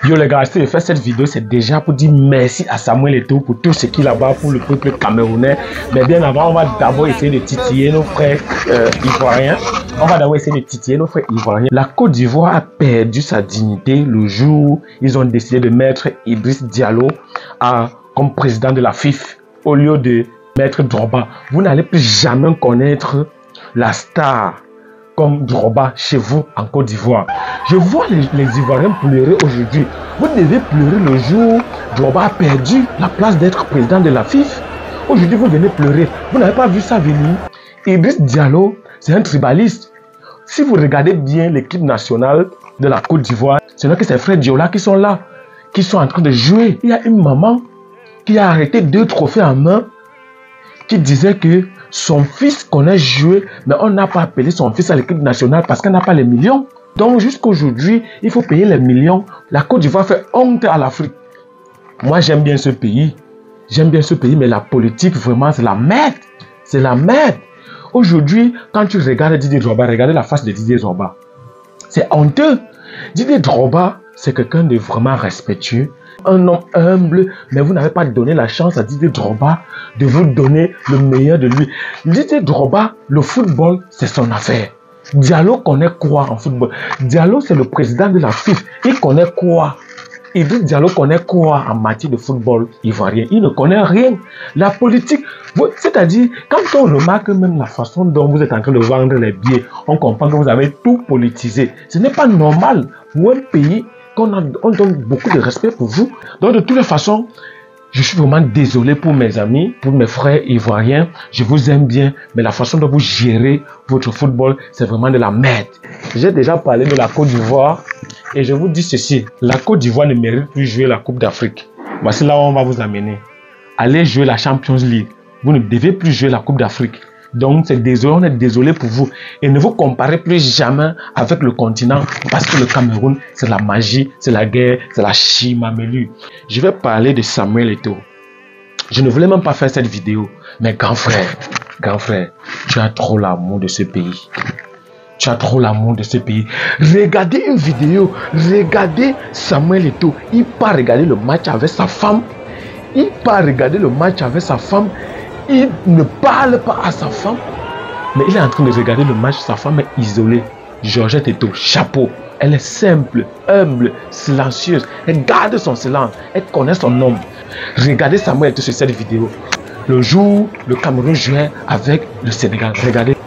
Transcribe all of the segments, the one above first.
Yo les gars, si je fais cette vidéo, c'est déjà pour dire merci à Samuel Eto'o pour tout ce qu'il a fait pour le peuple camerounais. Mais bien avant, on va d'abord essayer de titiller nos frères ivoiriens. La Côte d'Ivoire a perdu sa dignité le jour où ils ont décidé de mettre Idriss Diallo comme président de la FIFA au lieu de mettre Drogba. Vous n'allez plus jamais connaître la star comme Drogba chez vous en Côte d'Ivoire. Je vois les Ivoiriens pleurer aujourd'hui. Vous devez pleurer le jour où Drogba a perdu la place d'être président de la FIFA. Aujourd'hui, vous venez pleurer. Vous n'avez pas vu ça venir. Idriss Diallo, c'est un tribaliste. Si vous regardez bien l'équipe nationale de la Côte d'Ivoire, ce n'est que ces frères Diola qui sont là, qui sont en train de jouer. Il y a une maman qui a arrêté 2 trophées en main, qui disait que son fils connaît jouer, mais on n'a pas appelé son fils à l'équipe nationale parce qu'elle n'a pas les millions. Donc jusqu'à aujourd'hui, il faut payer les millions. La Côte d'Ivoire fait honte à l'Afrique. Moi, j'aime bien ce pays. Mais la politique, vraiment, c'est la merde. C'est la merde. Aujourd'hui, quand tu regardes Didier Drogba, regardez la face de Didier Drogba. C'est honteux. Didier Drogba, c'est quelqu'un de vraiment respectueux. Un homme humble, mais vous n'avez pas donné la chance à Didier Drogba de vous donner le meilleur de lui. Didier Drogba, le football, c'est son affaire. Diallo connaît quoi en football? Diallo, c'est le président de la FIFA. Il connaît quoi? Idriss Diallo connaît quoi en matière de football ivoirien? Il ne connaît rien. La politique, c'est-à-dire, quand on remarque même la façon dont vous êtes en train de vendre les billets, on comprend que vous avez tout politisé. Ce n'est pas normal pour un pays on donne beaucoup de respect pour vous. Donc de toutes les façons, je suis vraiment désolé pour mes amis, pour mes frères ivoiriens. Je vous aime bien, mais la façon dont vous gérez votre football, c'est vraiment de la merde. J'ai déjà parlé de la Côte d'Ivoire et je vous dis ceci. La Côte d'Ivoire ne mérite plus jouer la Coupe d'Afrique. Voici là où on va vous amener. Allez jouer la Champions League. Vous ne devez plus jouer la Coupe d'Afrique. Donc, on est désolé pour vous. Et ne vous comparez plus jamais avec le continent parce que le Cameroun, c'est la magie, c'est la guerre, c'est la chimamelu. Je vais parler de Samuel Eto'o. Je ne voulais même pas faire cette vidéo. Mais grand frère, tu as trop l'amour de ce pays. Tu as trop l'amour de ce pays. Regardez une vidéo. Regardez Samuel Eto'o. Il part regarder le match avec sa femme. Il ne parle pas à sa femme, mais il est en train de regarder le match. Sa femme est isolée. Georgette Eto'o, chapeau. Elle est simple, humble, silencieuse. Elle garde son silence. Elle connaît son nom. Regardez Samuel Eto'o sur cette vidéo. Le jour où le Cameroun jouait avec le Sénégal. Regardez.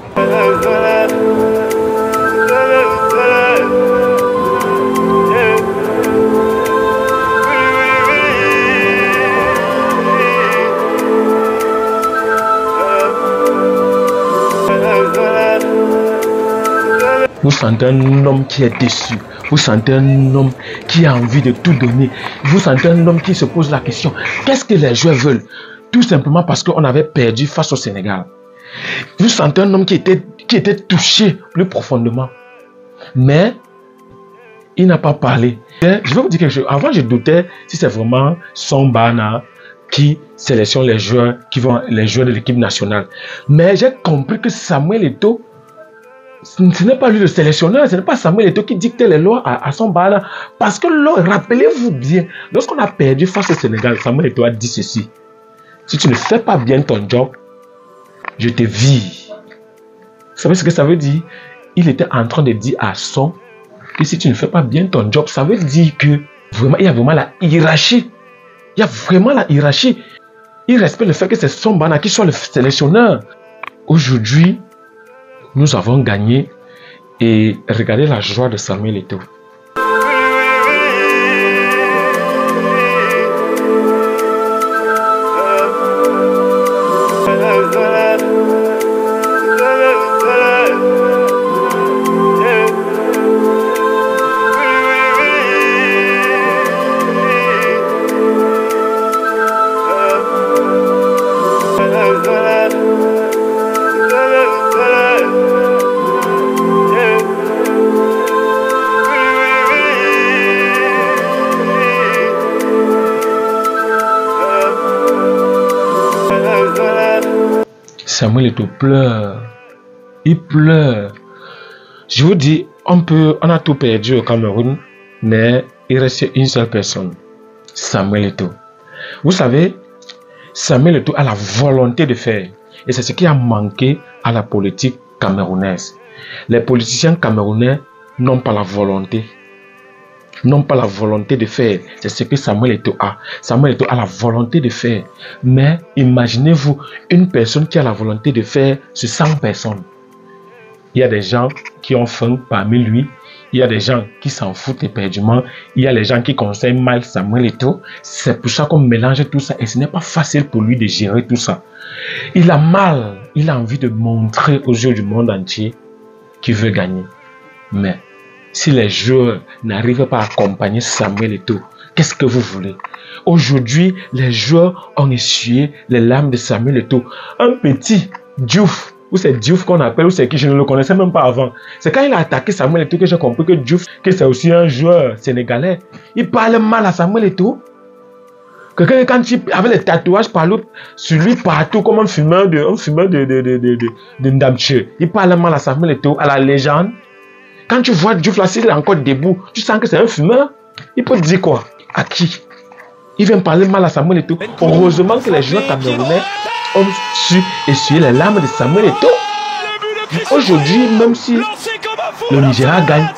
Vous sentez un homme qui est déçu. Vous sentez un homme qui a envie de tout donner. Vous sentez un homme qui se pose la question, qu'est-ce que les joueurs veulent? Tout simplement parce qu'on avait perdu face au Sénégal. Vous sentez un homme qui était touché plus profondément. Mais il n'a pas parlé. Je vais vous dire quelque chose. Avant, je doutais si c'est vraiment son Bana qui sélectionne les joueurs de l'équipe nationale. Mais j'ai compris que Samuel Eto'o, ce n'est pas lui le sélectionneur, ce n'est pas Samuel Eto'o qui dictait les lois à son Bana. Parce que rappelez-vous bien, lorsqu'on a perdu face au Sénégal, Samuel Eto'o a dit ceci. Si tu ne fais pas bien ton job, je te vire. Vous savez ce que ça veut dire? Il était en train de dire à son que si tu ne fais pas bien ton job, ça veut dire que vraiment, il y a vraiment la hiérarchie. Il y a vraiment la hiérarchie. Il respecte le fait que c'est son Bana qui soit le sélectionneur. Aujourd'hui, nous avons gagné et regardez la joie de Samuel Eto'o. Samuel Eto'o pleure. Il pleure. Je vous dis, on a tout perdu au Cameroun, mais il reste une seule personne, Samuel Eto'o. Vous savez, Samuel Eto'o a la volonté de faire. Et c'est ce qui a manqué à la politique camerounaise. Les politiciens camerounais n'ont pas la volonté. N'ont pas la volonté de faire. C'est ce que Samuel Eto'o a. Samuel Eto'o a la volonté de faire. Mais imaginez-vous une personne qui a la volonté de faire sur 100 personnes. Il y a des gens qui ont faim parmi lui. Il y a des gens qui s'en foutent éperdument. Il y a les gens qui conseillent mal Samuel Eto'o. C'est pour ça qu'on mélange tout ça. Et ce n'est pas facile pour lui de gérer tout ça. Il a mal. Il a envie de montrer aux yeux du monde entier qu'il veut gagner. Mais si les joueurs n'arrivent pas à accompagner Samuel Eto'o, qu'est-ce que vous voulez? Aujourd'hui, les joueurs ont essuyé les larmes de Samuel Eto'o. Un petit Diouf, ou c'est Diouf qu'on appelle, ou c'est qui, je ne le connaissais même pas avant. C'est quand il a attaqué Samuel Eto'o que j'ai compris que Diouf, que c'est aussi un joueur sénégalais. Il parle mal à Samuel Eto'o. Quelqu'un, quand il avait les tatouages sur lui partout, comme un fumeur de Ndamche. Il parle mal à Samuel Eto'o, à la légende. Quand tu vois Diouf là, s'il est encore debout, tu sens que c'est un fumeur. Il peut te dire quoi? À qui? Il vient parler mal à Samuel Eto'o. Heureusement que les joueurs camerounais ont su essuyer les larmes de Samuel Eto'o. Aujourd'hui, même si le Nigeria gagne,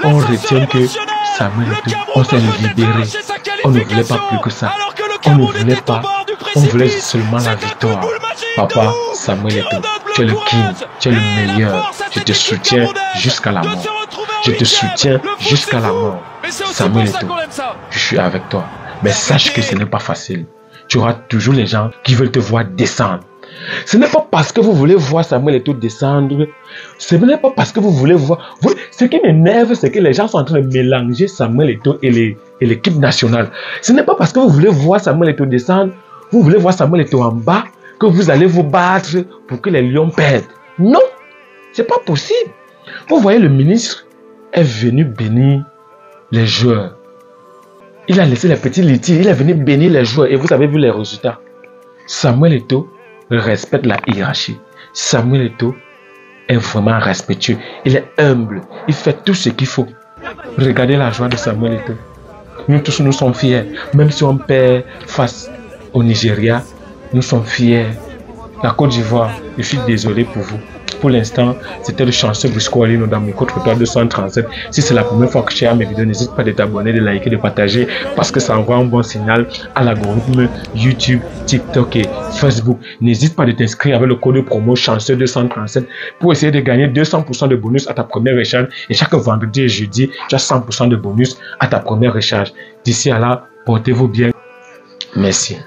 on retient que Samuel Eto'o, on s'est libéré. On ne voulait pas plus que ça. On ne voulait pas. On voulait seulement la victoire. Papa, Samuel Eto'o, tu es le king, tu es le meilleur. Je te soutiens jusqu'à la mort. Je te soutiens jusqu'à la mort. Samuel Eto'o, je suis avec toi. Mais sache que ce n'est pas facile. Tu auras toujours les gens qui veulent te voir descendre. Ce n'est pas parce que vous voulez voir Samuel Eto'o descendre. Ce n'est pas parce que vous voulez voir. Ce qui m'énerve, c'est que les gens sont en train de mélanger Samuel Eto'o et l'équipe nationale. Ce n'est pas parce que vous voulez voir Samuel Eto'o descendre, vous voulez voir Samuel Eto'o en bas, que vous allez vous battre pour que les Lions perdent. Non, c'est pas possible. Vous voyez, le ministre est venu bénir les joueurs. Il a laissé les petits litiges, il est venu bénir les joueurs et vous avez vu les résultats. Samuel Eto'o respecte la hiérarchie. Samuel Eto'o est vraiment respectueux. Il est humble. Il fait tout ce qu'il faut. Regardez la joie de Samuel Eto'o. Nous tous, nous sommes fiers. Même si on perd face au Nigeria, nous sommes fiers. La Côte d'Ivoire, je suis désolé pour vous. Pour l'instant, c'était le chanceux Briscoe Olino dans mon code 237. Si c'est la première fois que tu as mes vidéos, n'hésite pas de t'abonner, de liker, de partager parce que ça envoie un bon signal à l'algorithme YouTube, TikTok et Facebook. N'hésite pas de t'inscrire avec le code promo chanceux 237 pour essayer de gagner 200% de bonus à ta première recharge. Et chaque vendredi et jeudi, tu as 100% de bonus à ta première recharge. D'ici à là, portez-vous bien. Merci.